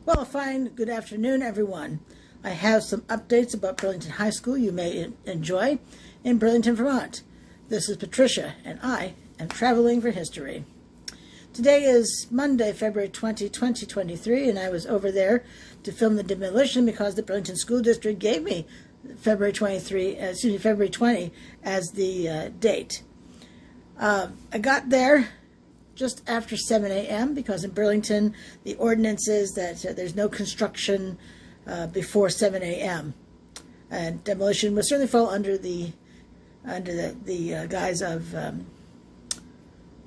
Well, fine. Good afternoon, everyone. I have some updates about Burlington High School you may enjoy in Burlington, Vermont. This is Patricia, and I am traveling for history. Today is Monday, February 20, 2023, and I was over there to film the demolition because the Burlington School District gave me February 20 as the date. I got there just after 7 a.m. because in Burlington the ordinance is that there's no construction before 7 a.m. and demolition will certainly fall under the guise of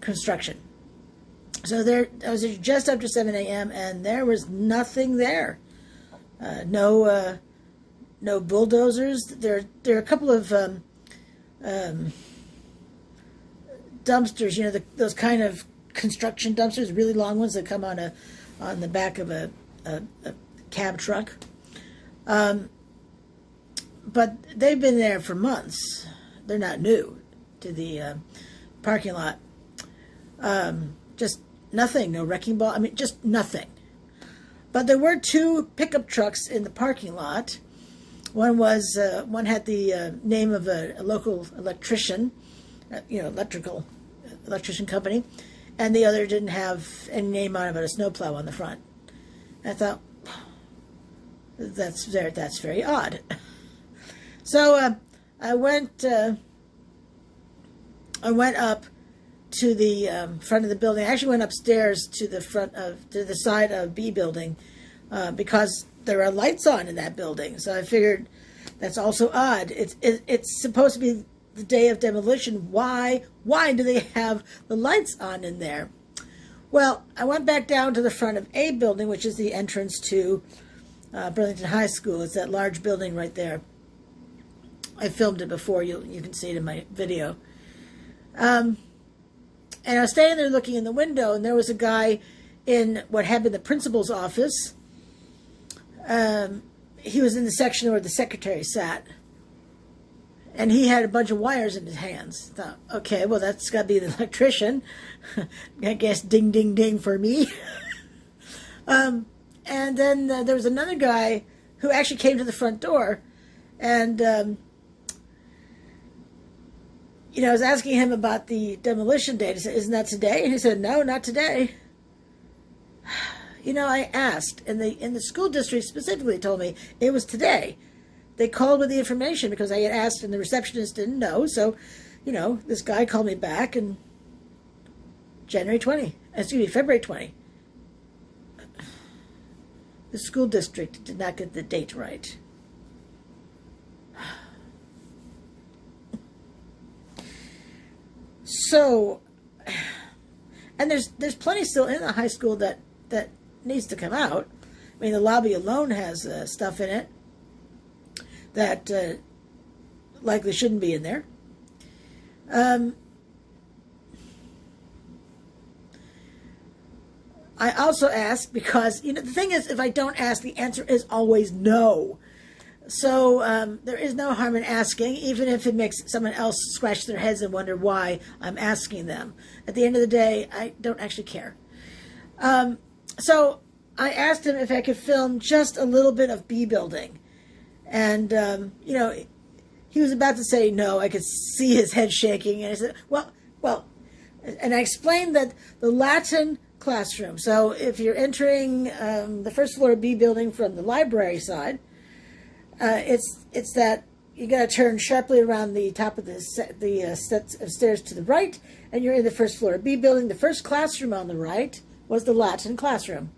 construction. So I was there just after 7 a.m. and there was nothing there. No bulldozers. There are a couple of dumpsters. You know, those kind of construction dumpsters, really long ones that come on the back of a cab truck. But they've been there for months. They're not new to the parking lot. Just nothing, no wrecking ball. I mean, just nothing. But there were two pickup trucks in the parking lot. One had the name of a local electrician, electrician company, and the other didn't have any name on it but a snowplow on the front. And I thought, that's very odd. So I went up to the front of the building. I actually went upstairs to the side of B building because there are lights on in that building. So I figured that's also odd. It's supposed to be the day of demolition. Why do they have the lights on in there? Well, I went back down to the front of A building, which is the entrance to Burlington High School. It's that large building right there. I filmed it before. You can see it in my video. And I was standing there looking in the window, and there was a guy in what had been the principal's office. He was in the section where the secretary sat. And he had a bunch of wires in his hands. I thought, okay, well, that's got to be the electrician. I guess ding, ding, ding for me. And then there was another guy who actually came to the front door. And, I was asking him about the demolition date. I said, isn't that today? And he said, no, not today. I asked, and the school district specifically told me it was today. They called with the information because I had asked and the receptionist didn't know. So, this guy called me back and February 20. The school district did not get the date right. So, and there's plenty still in the high school that needs to come out. I mean, the lobby alone has stuff in it that likely shouldn't be in there. I also asked because, the thing is, if I don't ask, the answer is always no. So there is no harm in asking, even if it makes someone else scratch their heads and wonder why I'm asking them. At the end of the day, I don't actually care. So I asked him if I could film just a little bit of B building. And, he was about to say no. I could see his head shaking. And I said, well, and I explained that the Latin classroom. So if you're entering the first floor of B building from the library side, it's that you got to turn sharply around the top of the sets of stairs to the right, and you're in the first floor of B building. The first classroom on the right was the Latin classroom.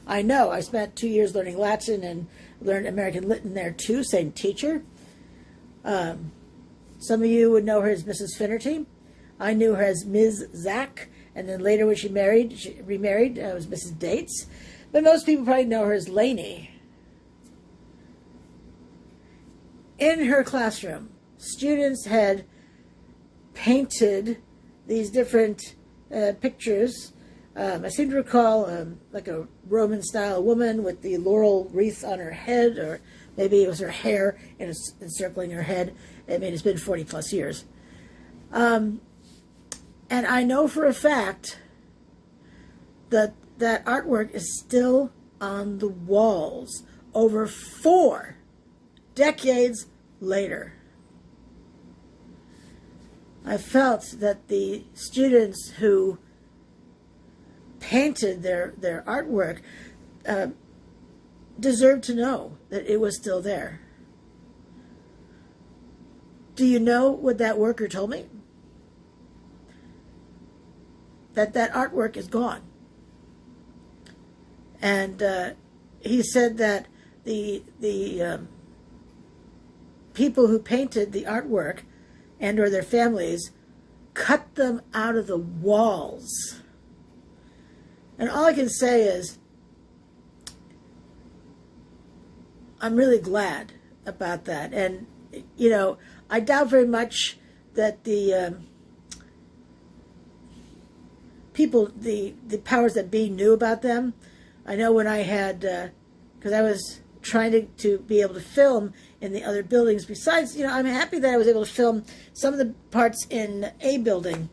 I know. I spent 2 years learning Latin and learned American Lit in there too, same teacher. Some of you would know her as Mrs. Finnerty. I knew her as Ms. Zack, and then later when she remarried, it was Mrs. Dates. But most people probably know her as Laney. In her classroom, students had painted these different pictures. I seem to recall like a Roman-style woman with the laurel wreath on her head, or maybe it was her hair encircling her head. I mean, it's been 40-plus years. And I know for a fact that that artwork is still on the walls over 4 decades later. I felt that the students who painted their artwork deserved to know that it was still there. Do you know what that worker told me? That artwork is gone. And he said that the people who painted the artwork and or their families cut them out of the walls. And all I can say is, I'm really glad about that. And, you know, I doubt very much that the people, the powers that be knew about them. I know when I had, because I was trying to be able to film in the other buildings. Besides, you know, I'm happy that I was able to film some of the parts in a building,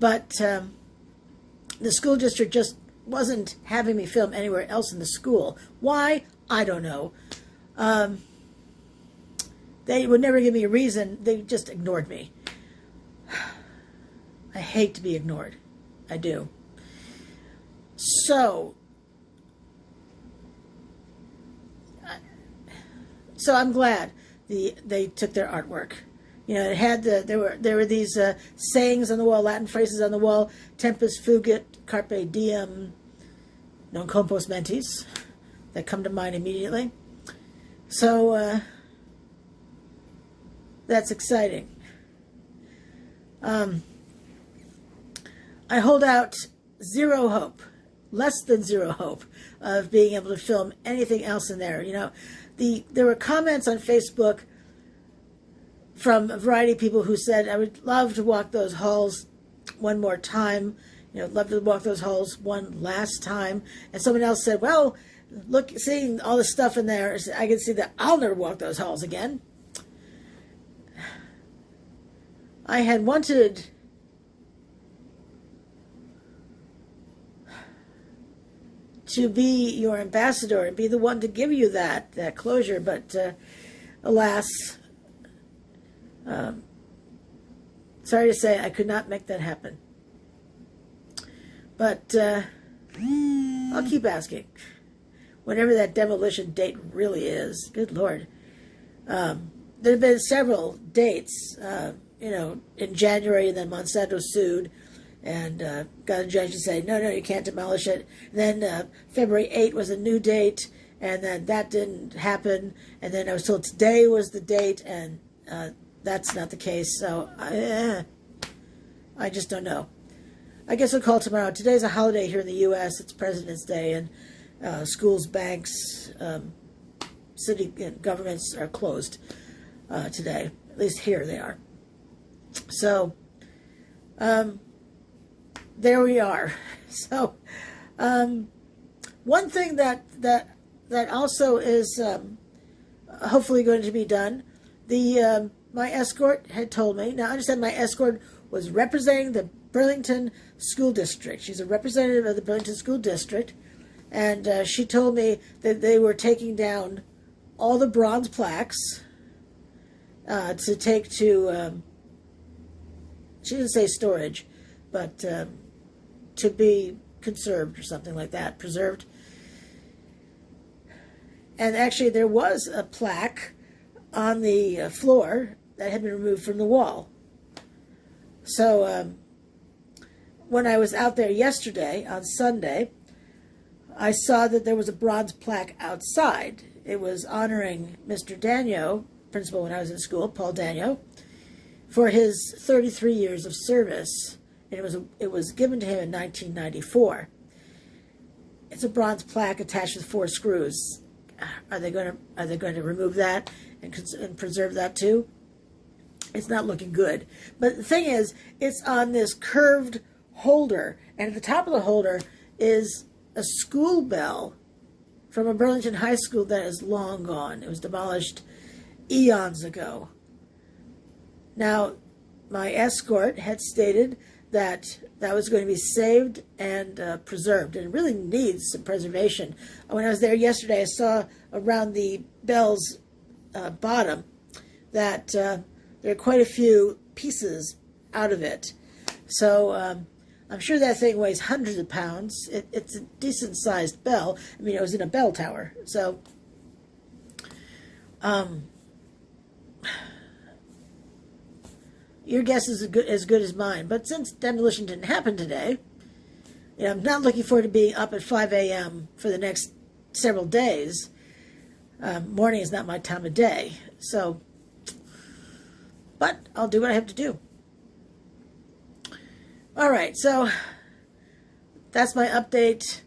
but the school district just wasn't having me film anywhere else in the school. Why? I don't know. They would never give me a reason. They just ignored me. I hate to be ignored. I do. So I'm glad they took their artwork. You know, it had there were these sayings on the wall, Latin phrases on the wall: "Tempus fugit, carpe diem, non compos mentis," that come to mind immediately. So that's exciting. I hold out zero hope, less than zero hope, of being able to film anything else in there. You know, there were comments on Facebook from a variety of people who said, I would love to walk those halls one more time. You know, love to walk those halls one last time. And someone else said, well, look, seeing all the stuff in there, I can see that I'll never walk those halls again. I had wanted to be your ambassador and be the one to give you that closure, but alas, sorry to say, I could not make that happen. But I'll keep asking. Whenever that demolition date really is, good Lord. There have been several dates, you know, in January, and then Monsanto sued and got a judge to say, no, you can't demolish it. And then February 8th was a new date, and then that didn't happen. And then I was told today was the date, and that's not the case. So I just don't know. I guess I'll call tomorrow. Today's a holiday here in the U.S. It's President's Day, and schools, banks, city governments are closed today. At least here they are. So there we are. So one thing that also is hopefully going to be done, my escort had told me, now I understand my escort was representing the Burlington School District. She's a representative of the Burlington School District, and she told me that they were taking down all the bronze plaques to take to, she didn't say storage, but to be conserved or something like that, preserved. And actually there was a plaque on the floor that had been removed from the wall. So when I was out there yesterday, on Sunday, I saw that there was a bronze plaque outside. It was honoring Mr. Danio, principal when I was in school, Paul Danio, for his 33 years of service. And it was given to him in 1994. It's a bronze plaque attached with 4 screws. Are they going to remove that and preserve that too? It's not looking good. But the thing is, it's on this curved holder, and at the top of the holder is a school bell from a Burlington High School that is long gone. It was demolished eons ago. Now, my escort had stated that was going to be saved and preserved, and it really needs some preservation. When I was there yesterday, I saw around the bell's bottom that there are quite a few pieces out of it. So I'm sure that thing weighs hundreds of pounds. It's a decent-sized bell. I mean, it was in a bell tower. So your guess is as good as mine. But since demolition didn't happen today, I'm not looking forward to being up at 5 a.m. for the next several days. Morning is not my time of day. So, but I'll do what I have to do. All right, so that's my update.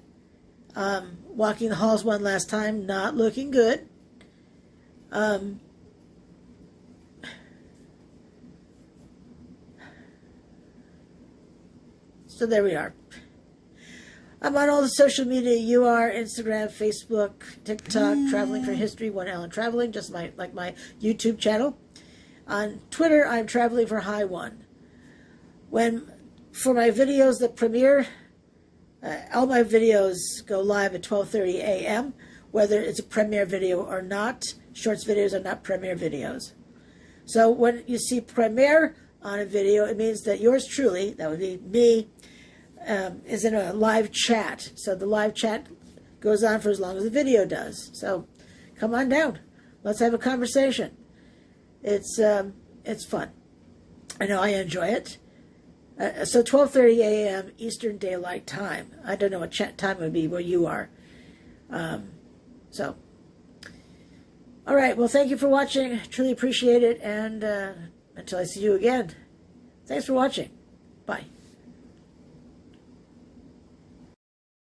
Walking the halls one last time, not looking good. So there we are. I'm on all the social media you are: Instagram, Facebook, TikTok, Traveling for History, One Ellen Traveling, just like my YouTube channel. On Twitter, I'm Traveling for High One. For my videos that premiere, all my videos go live at 12:30 a.m., whether it's a premiere video or not. Shorts videos are not premiere videos. So when you see premiere on a video, it means that yours truly, that would be me, is in a live chat. So the live chat goes on for as long as the video does. So come on down. Let's have a conversation. It's fun. I know I enjoy it. So 12:30 a.m. Eastern Daylight Time. I don't know what chat time would be where you are. All right. Well, thank you for watching. Truly appreciate it. And until I see you again, thanks for watching. Bye.